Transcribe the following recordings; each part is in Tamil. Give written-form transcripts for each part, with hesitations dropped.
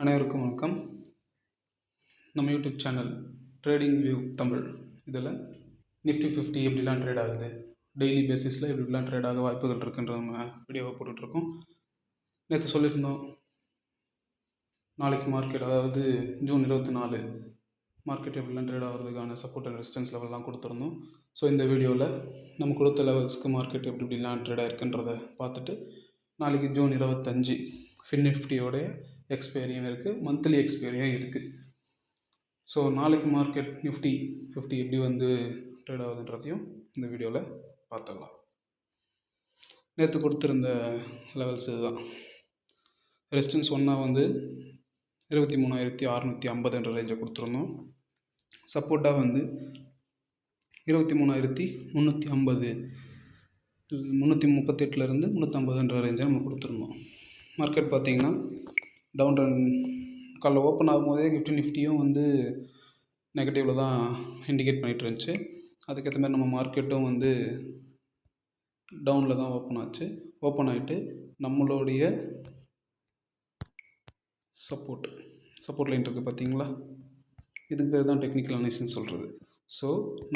அனைவருக்கும் வணக்கம். நம்ம YouTube channel trading view Tamil இதில் நிஃப்டி 50 எப்படிலாம் ட்ரேட் ஆகுது, டெய்லி பேசிஸில் எப்படிலாம் ட்ரேட் ஆக வாய்ப்புகள் இருக்குன்ற நம்ம வீடியோவை போட்டுட்ருக்கோம். நேற்று சொல்லியிருந்தோம் நாளைக்கு மார்க்கெட், அதாவது ஜூன் 24 மார்க்கெட் எப்படிலாம் ட்ரேட் ஆகிறதுக்கான சப்போர்ட் அண்ட் ரெசிஸ்டன்ஸ் லெவல்லாம் கொடுத்துருந்தோம். ஸோ இந்த வீடியோவில் நம்ம கொடுத்த லெவல்ஸ்க்கு மார்க்கெட் எப்படிலாம் ட்ரேட் ஆகிருக்குன்றதை பார்த்துட்டு, நாளைக்கு ஜூன் 25 ஃபின் நிஃப்டியோடைய எக்ஸ்பைரியும் இருக்குது, மந்த்லி எக்ஸ்பைரியும் இருக்குது. ஸோ நாளைக்கு மார்க்கெட் நிஃப்டி 50 எப்படி ட்ரேட் ஆகுதுன்றதையும் இந்த வீடியோவில் பார்த்துடலாம். நேற்று கொடுத்துருந்த லெவல்ஸ் இதுதான். ரெசிஸ்டன்ஸ் 1 23,650 என்ற ரேஞ்சை கொடுத்துருந்தோம். சப்போர்ட்டாக 23,350 338 350 ரேஞ்சை நம்ம கொடுத்துருந்தோம். மார்க்கெட் பார்த்திங்கன்னா டவுன் ரன் காலைல ஓப்பன் ஆகும்போதே நிஃப்டியும் நெகட்டிவில் தான் இண்டிகேட் பண்ணிகிட்டு இருந்துச்சு. அதுக்கேற்ற மாதிரி நம்ம மார்க்கெட்டும் டவுனில் தான் ஓப்பன் ஆச்சு. ஓப்பன் ஆகிட்டு நம்மளுடைய சப்போர்ட் லைன் இருக்குது பார்த்திங்களா, இதுக்கு பேர் தான் டெக்னிக்கல் அனாலிசிஸ் சொல்கிறது. ஸோ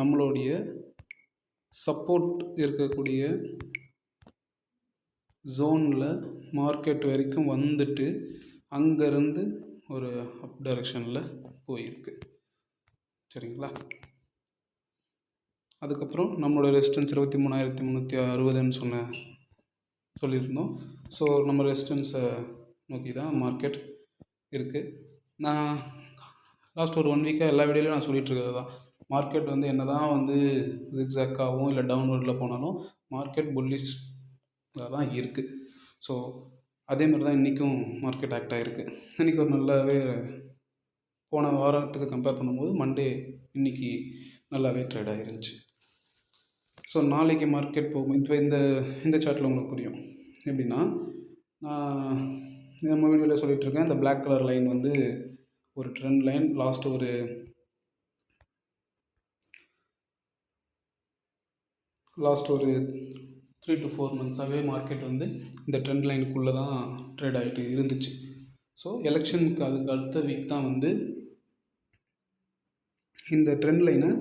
நம்மளுடைய சப்போர்ட் இருக்கக்கூடிய ஜோனில் மார்க்கெட் வரைக்கும் அங்கேருந்து ஒரு அப் டைரெக்ஷனில் போயிருக்கு. சரிங்களா? அதுக்கப்புறம் நம்மளோட ரெசிஸ்டன்ஸ் 23,360 சொல்லியிருந்தோம். ஸோ நம்ம ரெசிஸ்டன்ஸை நோக்கி தான் மார்க்கெட் இருக்குது. நான் லாஸ்ட் ஒரு 1 வீக்காக எல்லா வீடியோலையும் நான் சொல்லிகிட்டு இருக்கிறது தான், மார்க்கெட் என்ன தான் ஜிக்ஸாக்காகவும் இல்லை டவுன்வர்டில் போனாலும் மார்க்கெட் புல்லிஷாக தான் இருக்குது. ஸோ அதே மாதிரி தான் இன்றைக்கும் மார்க்கெட் ஆக்ட் ஆகிருக்கு. இன்றைக்கி ஒரு நல்லாவே போன வாரத்துக்கு கம்பேர் பண்ணும்போது மண்டே இன்றைக்கி நல்லாவே ட்ரேட் ஆகிருந்துச்சு. ஸோ நாளைக்கு மார்க்கெட் போகும். இப்போ இந்த சார்ட்டில் உங்களுக்கு புரியும். எப்படின்னா, நான் நம்ம வீடியோவில் சொல்லிகிட்ருக்கேன், இந்த பிளாக் கலர் லைன் ஒரு ட்ரெண்ட் லைன். லாஸ்ட் ஒரு 3 to 4 months மார்க்கெட் இந்த ட்ரெண்ட் லைனுக்குள்ளே தான் ட்ரேட் ஆகிட்டு இருந்துச்சு. ஸோ எலெக்ஷனுக்கு அதுக்கு அடுத்த வீக் தான் இந்த ட்ரெண்ட் லைனை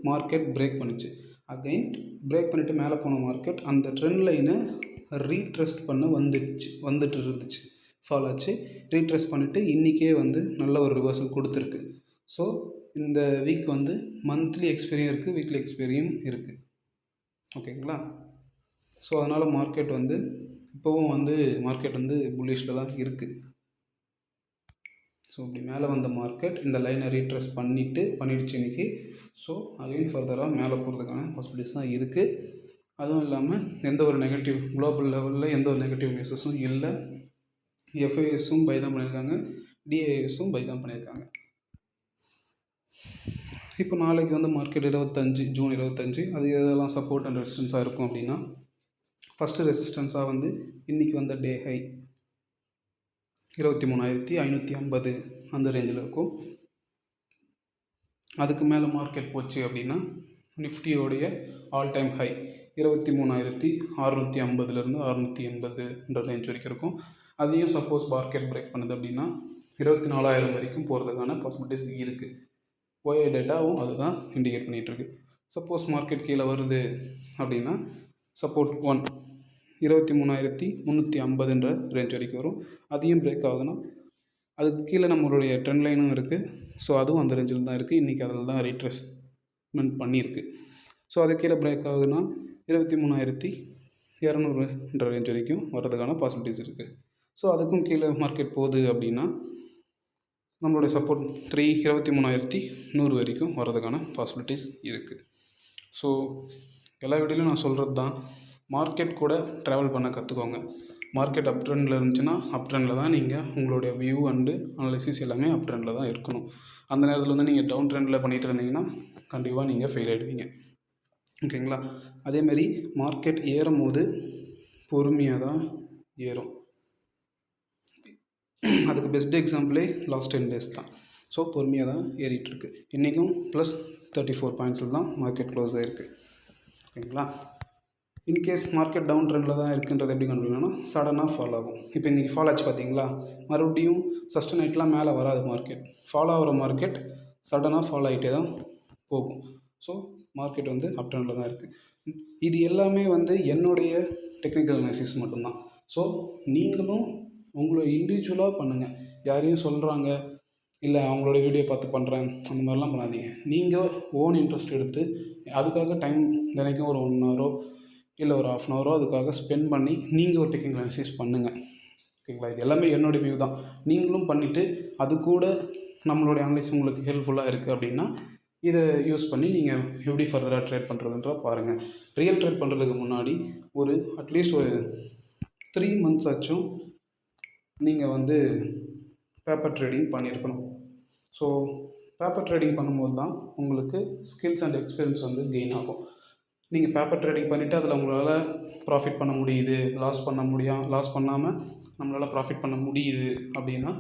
மார்க்கெட் பிரேக் பண்ணிச்சு. அகைன் பிரேக் பண்ணிவிட்டு மேலே போன மார்க்கெட் அந்த ட்ரெண்ட் லைனை ரீட்ரெஸ்ட் பண்ண வந்துட்டு இருந்துச்சு. ஃபாலோ ஆச்சு, ரீட்ரெஸ்ட் பண்ணிவிட்டு இன்றைக்கே நல்ல ஒரு ரிவர்சல் கொடுத்துருக்கு. ஸோ இந்த வீக் மந்த்லி எக்ஸ்பீரியும் இருக்குது, வீக்லி எக்ஸ்பீரியும் இருக்குது. ஓகேங்களா? ஸோ அதனால் மார்க்கெட் இப்போவும் மார்க்கெட் புல்லிஷில் தான் இருக்குது. ஸோ இப்படி மேலே வந்த மார்க்கெட் இந்த லைனை ரீட்ரெஸ் பண்ணிடுச்சு இன்றைக்கி. ஸோ அகைன் ஃபர்தராக மேலே போகிறதுக்கான பாசிபிலிட்டிஸ் தான் இருக்குது. அதுவும் இல்லாமல் எந்த ஒரு நெகட்டிவ் குளோபல் லெவலில் எந்த ஒரு நெகட்டிவ் நியூஸஸும் இல்லை. எஃப்ஐஎஸும் பை தான் பண்ணியிருக்காங்க, டிஐஎஸும் பை தான் பண்ணியிருக்காங்க. இப்போ நாளைக்கு மார்க்கெட் ஜூன் 25 அது எதெல்லாம் சப்போர்ட் அண்ட் ரெசிஸ்டன்ஸாக இருக்கும் அப்படின்னா, ஃபஸ்ட்டு ரெசிஸ்டன்ஸாக இன்றைக்கி டே ஹை 23,550 அந்த ரேஞ்சில் இருக்கும். அதுக்கு மேலே மார்க்கெட் போச்சு அப்படின்னா நிஃப்டியோடைய ஆல் டைம் ஹை 23,650 680 ரேஞ்ச் வரைக்கும் இருக்கும். அதையும் சப்போஸ் மார்க்கெட் பிரேக் பண்ணுது அப்படின்னா 24,000 வரைக்கும் போகிறதுக்கான பாசிபிலிட்டிஸ் இருக்குது. ஓஏ டேட்டாவும் அதுதான் இண்டிகேட் பண்ணிகிட்ருக்கு. சப்போஸ் மார்க்கெட் கீழே வருது அப்படின்னா சப்போர்ட் 23,350 ரேஞ்ச் வரைக்கும் வரும். அதையும் பிரேக் ஆகுதுன்னா அதுக்கு கீழே நம்மளுடைய ட்ரெண்ட் லைனும் இருக்குது. ஸோ அதுவும் அந்த ரேஞ்சில் தான் இருக்குது. இன்றைக்கி அதில் தான் ரீட்ரெஸ்மெண்ட் பண்ணியிருக்கு. ஸோ அது கீழே பிரேக் ஆகுதுன்னா 23,200 ரேஞ்ச் வரைக்கும் வர்றதுக்கான பாசிபிலிட்டிஸ் இருக்குது. ஸோ அதுக்கும் கீழே மார்க்கெட் போகுது அப்படின்னா நம்மளுடைய சப்போர்ட் 23,100 வரைக்கும் வர்றதுக்கான பாசிபிலிட்டிஸ் இருக்குது. ஸோ எல்லா வீடியோலையும் நான் சொல்கிறது தான், மார்க்கெட் கூட ட்ராவல் பண்ண கற்றுக்கோங்க. மார்க்கெட் அப் ட்ரெண்டில் இருந்துச்சுன்னா அப் ட்ரெண்டில் தான் நீங்கள் உங்களுடைய வியூ அண்டு அனாலிசிஸ் எல்லாமே அப் ட்ரெண்டில் தான் இருக்கணும். அந்த நேரத்தில் நீங்கள் டவுன் ட்ரெண்டில் பண்ணிகிட்டு இருந்தீங்கன்னா கண்டிப்பாக நீங்கள் ஃபெயில் ஆகிடுவீங்க. ஓகேங்களா? அதேமாரி மார்க்கெட் ஏறும் போது பொறுமையாக தான் ஏறும். அதுக்கு பெஸ்ட் எக்ஸாம்பிளே லாஸ்ட் 10 days தான். ஸோ பொறுமையாக தான் ஏறிட்டுருக்கு. இன்றைக்கும் +34 பாயிண்ட்ஸில் தான் மார்க்கெட் க்ளோஸ் ஆகிருக்கு. ஓகேங்களா? இன்கேஸ் மார்க்கெட் டவுன் ட்ரெண்டில் தான் இருக்குன்றது எப்படி கண்டுபிடிக்கணும்னா சடனாக ஃபால் ஆகும். இப்போ இன்றைக்கி ஃபால் ஆச்சு பார்த்தீங்களா, மறுபடியும் சஸ்டன் ஆகிட்டுலாம் மேலே வராது. மார்க்கெட் ஃபாலோ ஆகிற மார்க்கெட் சடனாக ஃபாலோ ஆகிட்டே தான் போகும். ஸோ மார்க்கெட் வந்து அப் ட்ரெண்டில் தான் இருக்குது. இது எல்லாமே வந்து என்னுடைய டெக்னிக்கல் அனாலிசிஸ் மட்டும்தான். ஸோ நீங்களும் உங்களை இண்டிவிஜுவலாக பண்ணுங்கள். யாரையும் சொல்கிறாங்க இல்லை அவங்களோட வீடியோ பார்த்து பண்ணுறேன் அந்த மாதிரிலாம் பண்ணாதீங்க. நீங்கள் ஓன் இன்ட்ரெஸ்ட் எடுத்து அதுக்காக டைம் தினைக்கும் ஒரு 1 ஹவரோ இல்லை ஒரு 1/2 ஹவரோ அதுக்காக ஸ்பெண்ட் பண்ணி நீங்கள் ஒரு டெக்னிக்கல் அனாலிசிஸ் பண்ணுங்கள். ஓகேங்களா? இது எல்லாமே என்னோடய வியூ தான். நீங்களும் பண்ணிவிட்டு அது கூட நம்மளுடைய அனலைஸ் உங்களுக்கு ஹெல்ப்ஃபுல்லாக இருக்குது அப்படின்னா இதை யூஸ் பண்ணி நீங்கள் எப்படி ஃபர்தராக ட்ரேட் பண்ணுறதுன்ற பாருங்கள். ரியல் ட்ரேட் பண்ணுறதுக்கு முன்னாடி ஒரு அட்லீஸ்ட் ஒரு 3 months ஆச்சும் நீங்கள் வந்து பேப்பர் ட்ரேடிங் பண்ணியிருக்கணும். ஸோ பேப்பர் ட்ரேடிங் பண்ணும்போது தான் உங்களுக்கு ஸ்கில்ஸ் அண்ட் எக்ஸ்பீரியன்ஸ் வந்து கெயின் ஆகும். நீங்கள் பேப்பர் ட்ரேடிங் பண்ணிவிட்டு அதில் உங்களால் ப்ராஃபிட் பண்ண முடியுது, லாஸ் பண்ணாமல் நம்மளால் ப்ராஃபிட் பண்ண முடியுது அப்படின்னா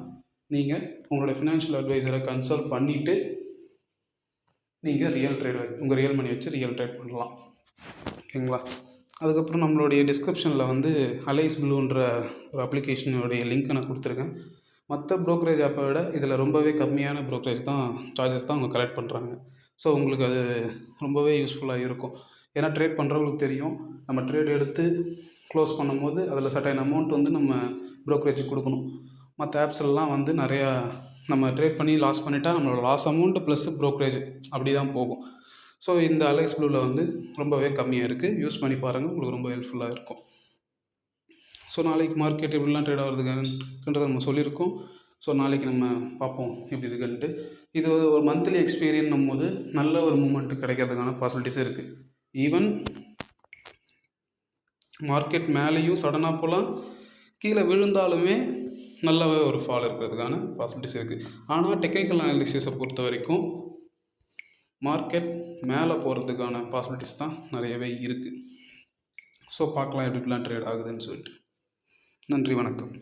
நீங்கள் உங்களோட ஃபினான்ஷியல் அட்வைசரை கன்சல்ட் பண்ணிவிட்டு நீங்கள் உங்கள் ரியல் மணி வச்சு ரியல் ட்ரேட் பண்ணலாம். ஓகேங்களா? அதுக்கப்புறம் நம்மளுடைய டிஸ்கிரிப்ஷனில் வந்து அலைஸ் ப்ளூன்ற ஒரு அப்ளிகேஷனுடைய லிங்க்கை நான் கொடுத்துருக்கேன். மற்ற ப்ரோக்கரேஜ் ஆப்பை விட இதில் ரொம்பவே கம்மியான சார்ஜஸ் தான் அவங்க கலெக்ட் பண்ணுறாங்க. ஸோ உங்களுக்கு அது ரொம்பவே யூஸ்ஃபுல்லாக இருக்கும். ஏன்னா ட்ரேட் பண்ணுறவங்களுக்கு தெரியும், நம்ம ட்ரேட் எடுத்து க்ளோஸ் பண்ணும்போது அதில் சர்டைன் அமௌண்ட் வந்து நம்ம ப்ரோக்கரேஜுக்கு கொடுக்கணும். மற்ற ஆப்ஸ்லாம் வந்து நிறையா நம்ம ட்ரேட் பண்ணி லாஸ் பண்ணிட்டா நம்மளோட லாஸ் அமௌண்ட்டு ப்ளஸ் ப்ரோக்கரேஜ் அப்படி தான் போகும். ஸோ இந்த அலைஸ் ப்ளூவில் வந்து ரொம்பவே கம்மியாக இருக்குது. யூஸ் பண்ணி பாருங்கள், உங்களுக்கு ரொம்ப ஹெல்ப்ஃபுல்லாக இருக்கும். ஸோ நாளைக்கு மார்க்கெட் எப்படிலாம் ட்ரேட் ஆகிறதுக்குன்றதை நம்ம சொல்லியிருக்கோம். ஸோ நாளைக்கு நம்ம பார்ப்போம் எப்படி இருக்குன்ட்டு. இது ஒரு மந்த்லி எக்ஸ்பீரியன்னும் போது நல்ல ஒரு மூமெண்ட்டு கிடைக்கிறதுக்கான பாசிபிலிட்டிஸ் இருக்குது. ஈவன் மார்க்கெட் மேலேயும் சடனாக போகலாம், கீழே விழுந்தாலுமே நல்லாவே ஒரு ஃபால் இருக்கிறதுக்கான பாசிபிலிட்டிஸ் இருக்குது. ஆனால் டெக்னிக்கல் அனாலிசிஸை பொறுத்த வரைக்கும் மார்க்கெட் மேலே போகிறதுக்கான பாசிபிலிட்டிஸ் தான் நிறையவே இருக்குது. ஸோ பார்க்கலாம் எப்படிலாம் ட்ரேட் ஆகுதுன்னு சொல்லிட்டு. நன்றி, வணக்கம்.